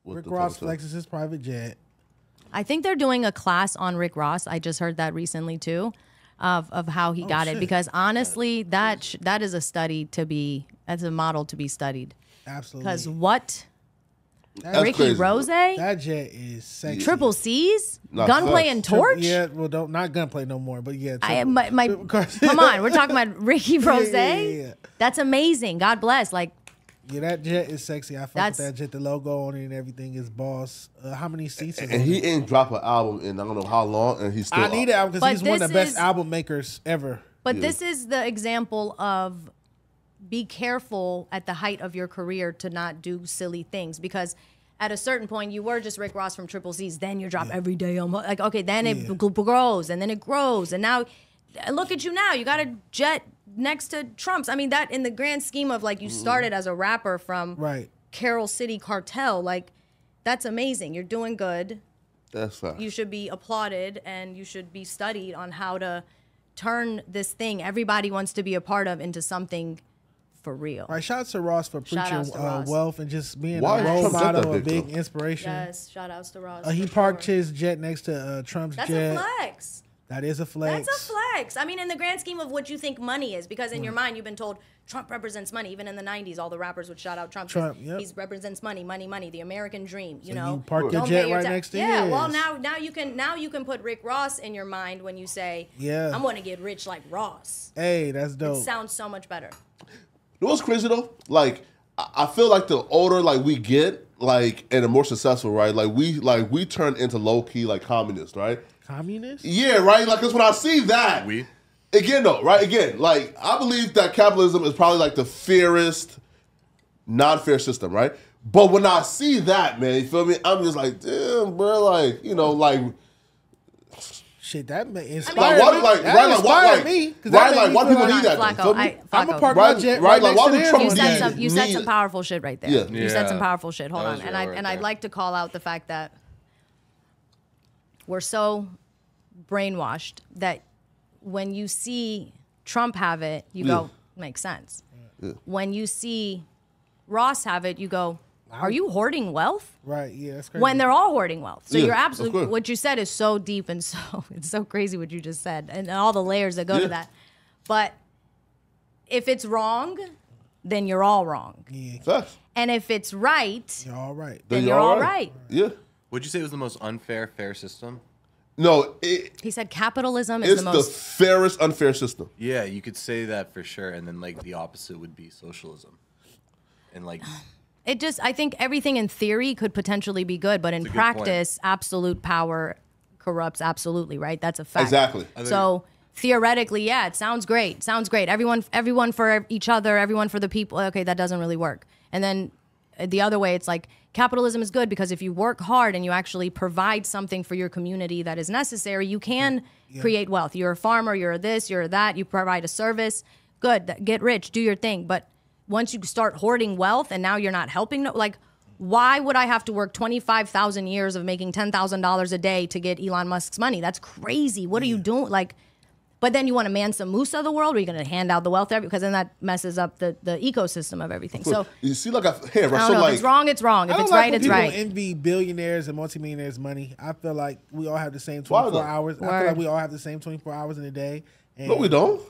Rick Ross flexes his private jet. I think they're doing a class on Rick Ross. I just heard that recently too, of how he got it. Because honestly, that is a study to be, that's a model to be studied. Absolutely. Because what? That's Ricky crazy. Rose? That jet is sexy. Triple C's? Nah, Gunplay and Torch? Yeah, well, not gunplay no more, but yeah. Come on, we're talking about Ricky Rose. Yeah. That's amazing. God bless. Like, yeah, that jet is sexy. I fuck with that jet. The logo on it and everything is boss. How many seats is And on he it? ain't drop an album in I don't know how long, and he's still. I need it because But he's one of the this best is- album makers ever. but this is the example of be careful at the height of your career to not do silly things, because at a certain point you were just Rick Ross from Triple C's. Then you drop every day. Like, okay, then it grows and then it grows. And now look at you now. You got a jet next to Trump's. I mean, that in the grand scheme of like you started as a rapper from Carroll City Cartel, like that's amazing. You're doing good. That's fine. You should be applauded and you should be studied on how to turn this thing everybody wants to be a part of into something for real. All right, shout out to Ross for Shout preaching outs to Ross. wealth and just being Why a is role Trump jet that model, a big, big though? inspiration. Yes, shout outs to Ross. He for parked sure. his jet next to Trump's That's jet. a flex. That is a flex. That's a flex. I mean, in the grand scheme of what you think money is, because in your mind you've been told Trump represents money. Even in the 90s, all the rappers would shout out Trump. He represents money, money, money, the American dream. You know, you park your Don't jet pay your right ta- next to Yeah, his. well now you can put Rick Ross in your mind when you say, I'm going to get rich like Ross. Hey, that's dope. It sounds so much better. You know what's crazy though? Like, I feel like the older like we get, like, and the more successful, right? Like we turn into low key like communists, right? Communist? Yeah, right. Like, cause when I see that, again though, right? Again, like I believe that capitalism is probably like the fairest, non-fair system, right? But when I see that, man, you feel me? I'm just like, damn, bro, like like. Shit, that inspired Like, me. like, That right, inspired me. Right, like, why people need that? Flacco, Feel me? I'm a park my jet right next to them. You said some powerful shit right there. Yeah. You said some powerful shit. Hold That on, was and real right I'd there. like to call out the fact that we're so brainwashed that when you see Trump have it, you go, makes sense. When you see Ross have it, you go, are you hoarding wealth? Right, yeah, that's crazy. When they're all hoarding wealth. So Yeah, you're of absolutely, course. what you said is so deep and it's so crazy what you just said and all the layers that go to that. But if it's wrong, then you're all wrong. Yeah, Facts. And if it's right, you're all right. then you're all right. Yeah. Would you say it was the most unfair, fair system? No, He said capitalism is it's the the most. fairest unfair system. Yeah, you could say that for sure. And then like the opposite would be socialism. And like It just, I think everything in theory could potentially be good, but in a good practice, absolute power corrupts absolutely, right? That's a fact. Exactly. So theoretically, yeah, it sounds great. Sounds great. Everyone for each other, everyone for the people. Okay, that doesn't really work. And then the other way, it's like capitalism is good because if you work hard and you actually provide something for your community that is necessary, you can create wealth. You're a farmer, you're this, you're that, you provide a service. Good, get rich, do your thing. But once you start hoarding wealth and now you're not helping, like, why would I have to work 25,000 years of making $10,000 a day to get Elon Musk's money? That's crazy. What are you doing? Like, but then you want to Mansa Musa of the world? Or are you going to hand out the wealth there? Because then that messes up the ecosystem of everything. So You see, like, I don't know. like, If it's wrong, it's wrong. If I don't it's like right, when it's people right. envy billionaires and multimillionaires' money. I feel like we all have the same Why 24 though? hours. I feel Word. like we all have the same 24 hours in a day. And no, we don't.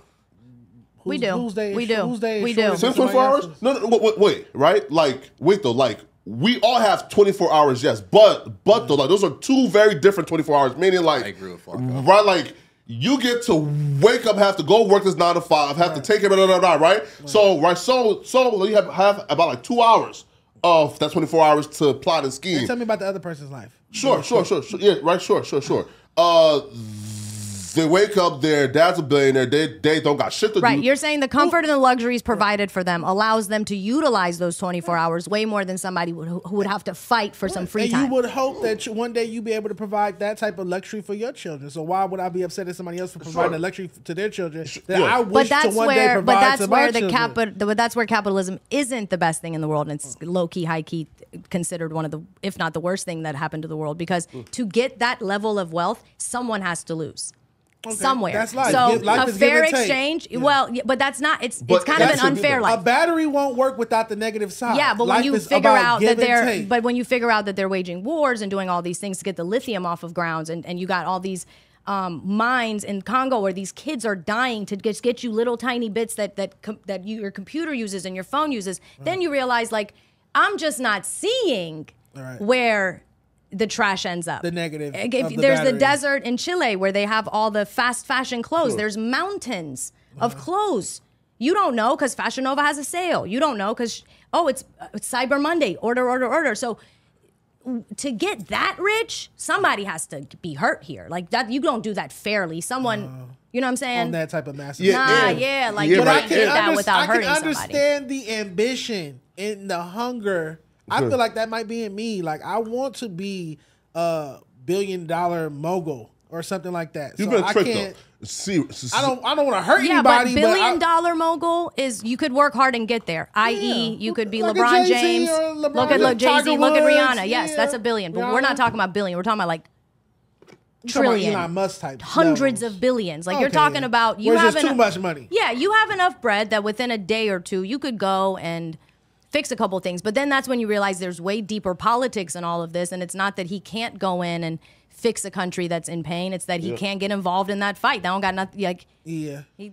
We do. Whose day is We do. Whose day is We shorter do. than Same 24 somebody hours? else's? No, wait, right? Like, wait though, like, we all have 24 hours, yes, but though, like, those are two very different 24 hours. Meaning, like, I agree with Flacco. right? Like, you get to wake up, have to go work this 9 to 5, have to take it, right? So you have about like 2 hours of that 24 hours to plot and scheme. And tell me about the other person's life. Sure. Yeah, right, sure. They wake up, their dad's a billionaire, they don't got shit to Right. do. You're saying the comfort and the luxuries provided for them allows them to utilize those 24 hours way more than somebody who would have to fight for some free And time. you would hope that one day you be able to provide that type of luxury for your children. So why would I be upset at somebody else for providing a luxury to their children that I wish to one day provide to my children? But that's where capitalism isn't the best thing in the world, and it's low key, high key considered one of the, if not the worst thing that happened to the world. Because to get that level of wealth, someone has to lose. somewhere. That's life. So life a fair exchange. Yeah. Well, but that's not. It's kind of an unfair life. A battery won't work without the negative side. Yeah, but when you figure out that they're waging wars and doing all these things to get the lithium off of grounds, and you got all these mines in Congo where these kids are dying to just get you little tiny bits that your computer uses and your phone uses, then you realize, like, I'm just not seeing where the trash ends up. The negative. There's the desert in Chile where they have all the fast fashion clothes. There's mountains of clothes. You don't know because Fashion Nova has a sale. You don't know because, it's Cyber Monday. Order. So to get that rich, somebody has to be hurt here. Like that, you don't do that fairly. Someone, you know what I'm saying? On that type of massive. Like you can't do that without hurting somebody. I can understand the ambition and the hunger. I feel like that might be in me. Like, I want to be a $1 billion mogul or something like that. You've so been tricked, I don't want to hurt anybody. But $1 billion mogul is, you could work hard and get there. I.e., you could be like LeBron James. Look at Jay-Z. Look at Rihanna. Yes, that's $1 billion. But we're not talking about billion. We're talking about like trillion, Elon Musk type, hundreds of billions. Like you're talking about, you have too much money. Yeah, you have enough bread that within a day or two you could go and fix a couple things. But then that's when you realize there's way deeper politics in all of this, and it's not that he can't go in and fix a country that's in pain. It's that he can't get involved in that fight. That don't got nothing. Like, he